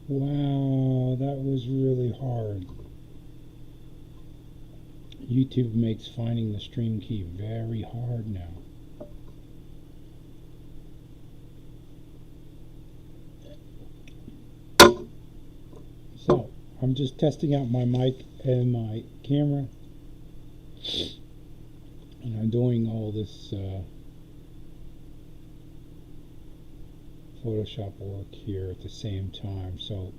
Wow, that was really hard. YouTube makes finding the stream key very hard now. So, I'm just testing out my mic and my camera, and I'm doing all this Photoshop work here at the same time, so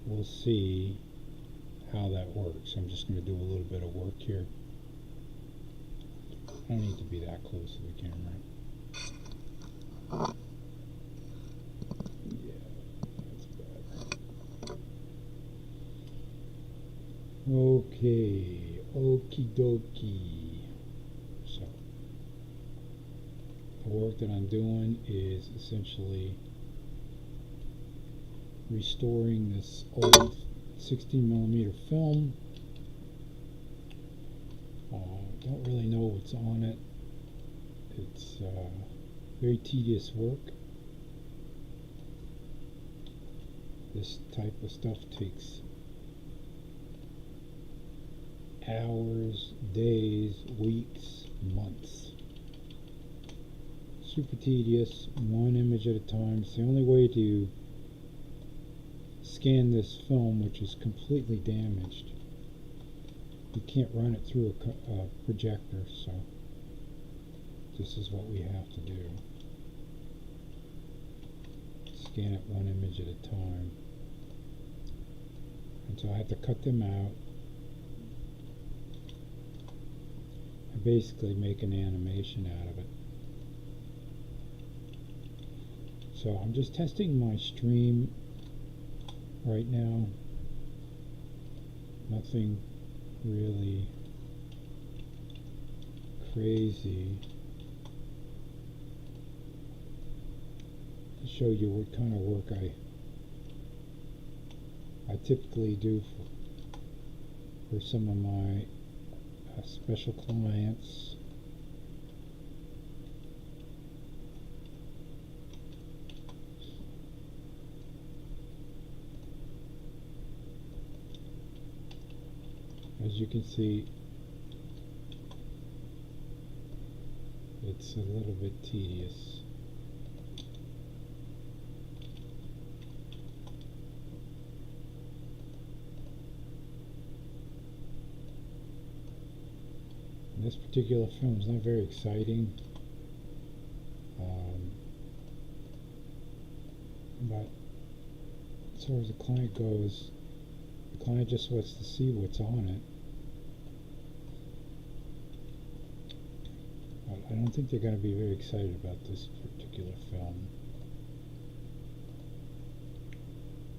we'll see how that works. I'm just going to do a little bit of work here. I don't need to be that close to the camera. Yeah, that's bad. Okay, okie dokie. So, the work that I'm doing is essentially restoring this old 16mm film. Don't really know what's on it. It's very tedious work. This type of stuff takes hours, days, weeks, months. Super tedious, one image at a time. It's the only way to scan this film, which is completely damaged. You can't run it through a projector, so this is what we have to do. Scan it one image at a time. And so I have to cut them out and basically make an animation out of it. So I'm just testing my stream right now. Nothing really crazy. To show you what kind of work I typically do for some of my special clients. As you can see, it's a little bit tedious. And this particular film is not very exciting, but as far as the client goes, the client just wants to see what's on it. But I don't think they're going to be very excited about this particular film.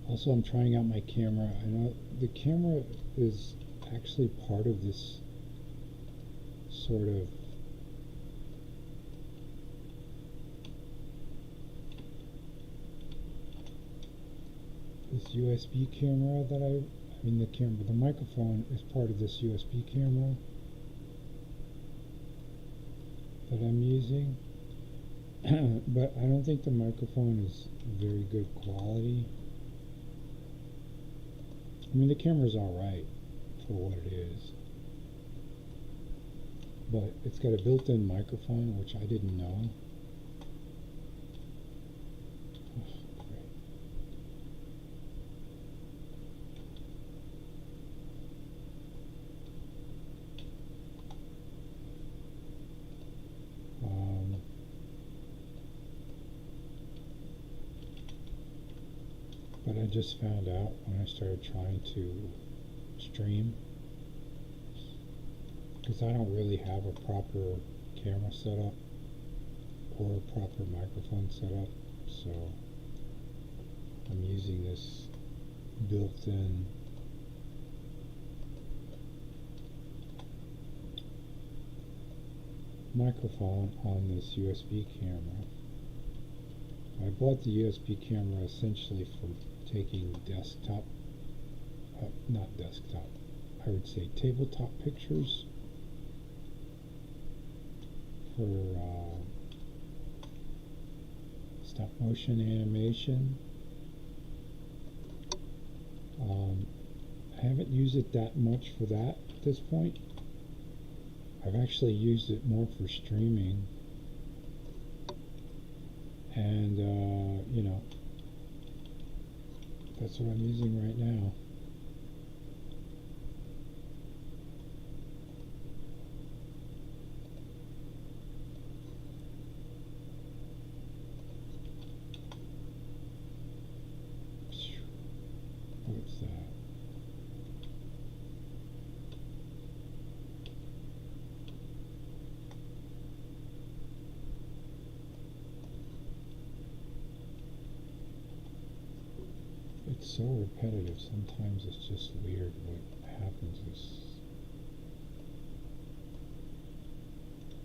Also, I'm trying out my camera. I know the camera is actually part of this sort of this USB camera that the microphone is part of this USB camera that I'm using. But I don't think the microphone is very good quality. I mean, the camera's alright for what it is, but it's got a built-in microphone, which I didn't know. Oh, great. But I just found out when I started trying to stream, because I don't really have a proper camera setup or a proper microphone setup, so I'm using this built-in microphone on this USB camera. I bought the USB camera essentially for taking desktop, not desktop, I would say tabletop pictures for stop motion animation. I haven't used it that much for that at this point. I've actually used it more for streaming, and you know, that's what I'm using right now. What's that? It's so repetitive, sometimes it's just weird what happens is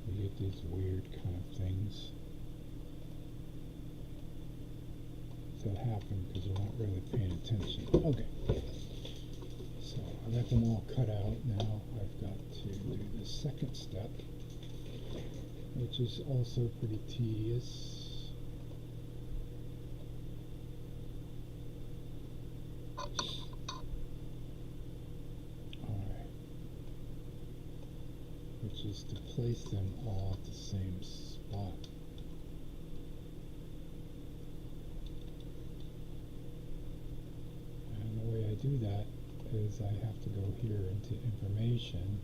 you get these weird kind of things that happen because you're not really paying attention. Okay, so I got them all cut out. Now I've got to do the second step, which is also pretty tedious. Which is to place them all at the same spot. And the way I do that is I have to go here into information.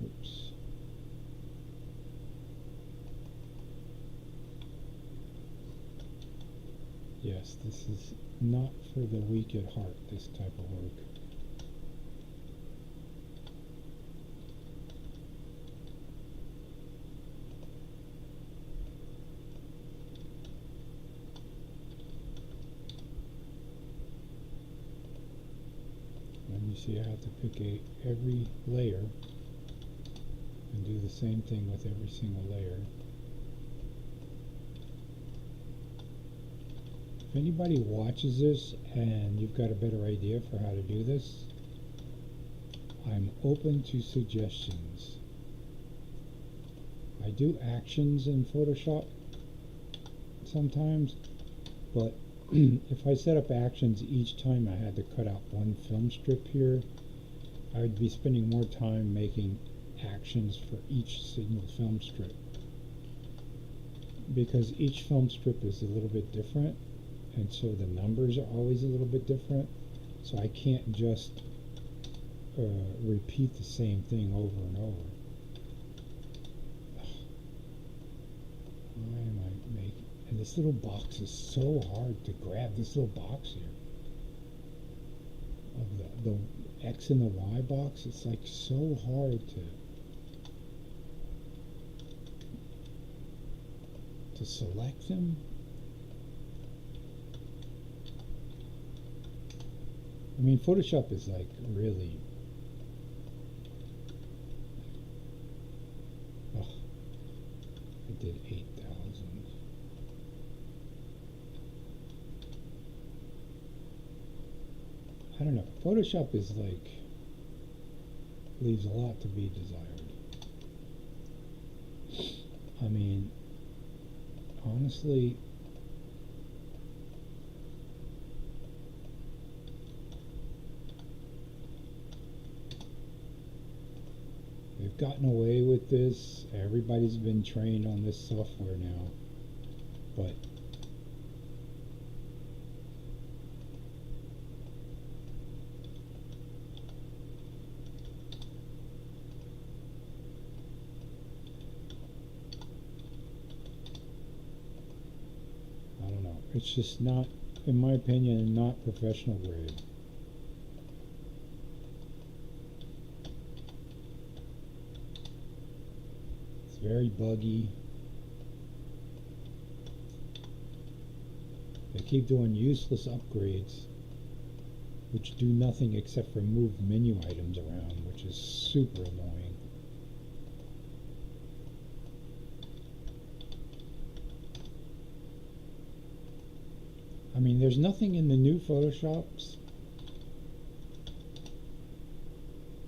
Oops. Yes, this is not for the weak at heart, this type of work. And you see I have to pick every layer and do the same thing with every single layer. If anybody watches this and you've got a better idea for how to do this, I'm open to suggestions. I do actions in Photoshop sometimes, but if I set up actions each time I had to cut out one film strip here, I would be spending more time making actions for each single film strip, because each film strip is a little bit different, and so the numbers are always a little bit different, so I can't just repeat the same thing over and over. Why am I making... And this little box is so hard to grab, this little box here of the X and the Y box. It's like so hard to select them. I mean, Photoshop is like really... Oh, I did 8,000. I don't know. Photoshop is like... leaves a lot to be desired. I mean, honestly... They've gotten away with this. Everybody's been trained on this software now. But I don't know. It's just not, in my opinion, not professional grade. Very buggy. They keep doing useless upgrades which do nothing except for move menu items around, which is super annoying. I mean, there's nothing in the new Photoshops,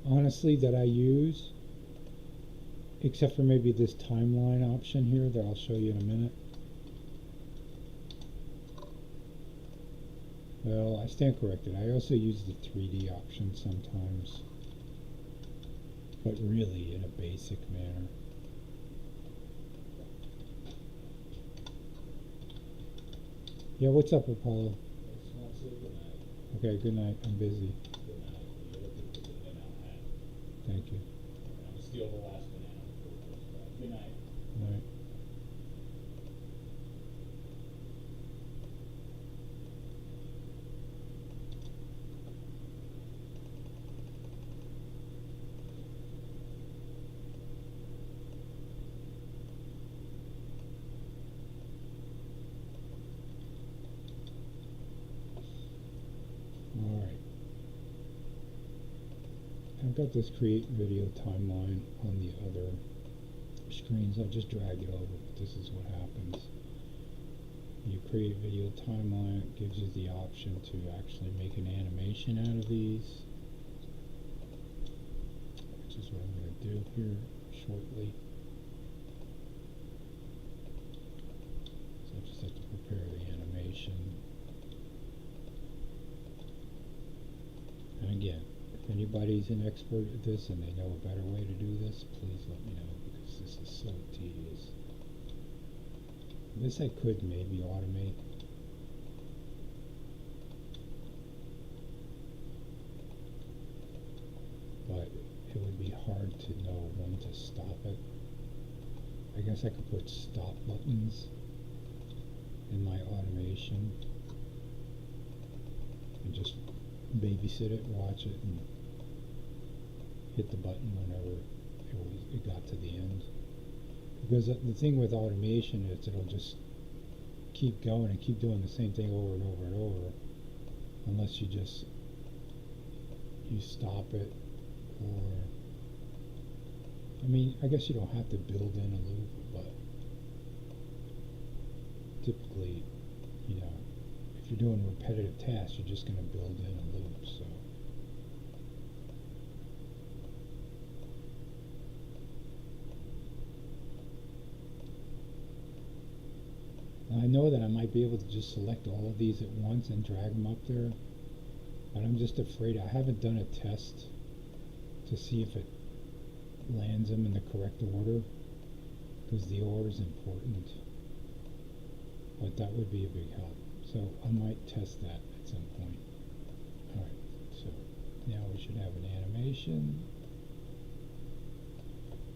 honestly, that I use, except for maybe this timeline option here that I'll show you in a minute. Well, I stand corrected. I also use the 3D option sometimes, but really in a basic manner. Yeah, what's up, Apollo? I just want to say good night. Okay, good night. I'm busy. Good night. You're looking for the banana hat. Thank you. I'm gonna steal the last banana before it goes bad. Good night. All right. All right. I've got this create video timeline on the other screens. I'll just drag it over, but this is what happens. You create video timeline, it gives you the option to actually make an animation out of these, which is what I'm going to do here shortly. So I just have to prepare the animation. And again, if anybody's an expert at this and they know a better way to do this, please let me know, because this is so tedious. This I could maybe automate. But it would be hard to know when to stop it. I guess I could put stop buttons in my automation and just babysit it, watch it, and hit the button whenever it got to the end. Because the thing with automation is it'll just keep going and keep doing the same thing over and over and over, unless you stop it. Or, I mean, I guess you don't have to build in a loop, but typically, you know, if you're doing repetitive tasks, you're just going to build in a loop. So I know that I might be able to just select all of these at once and drag them up there, but I'm just afraid. I haven't done a test to see if it lands them in the correct order, because the order is important, but that would be a big help. So I might test that at some point. Alright, so now we should have an animation.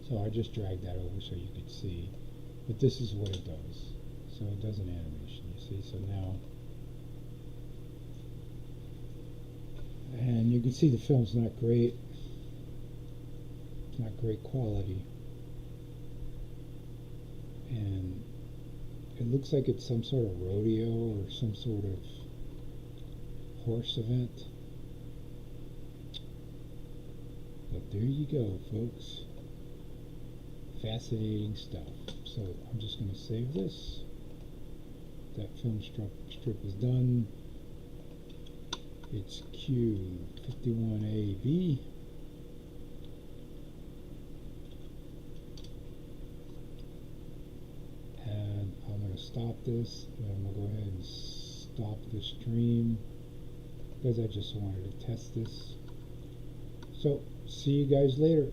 So I just dragged that over so you could see, but this is what it does. So it does an animation, you see. So now, and you can see the film's not great. It's not great quality, and it looks like it's some sort of rodeo or some sort of horse event. But there you go, folks. Fascinating stuff. So I'm just going to save this. That film strip is done. It's Q51AB. And I'm going to stop this, and I'm going to go ahead and stop the stream, because I just wanted to test this. So, see you guys later.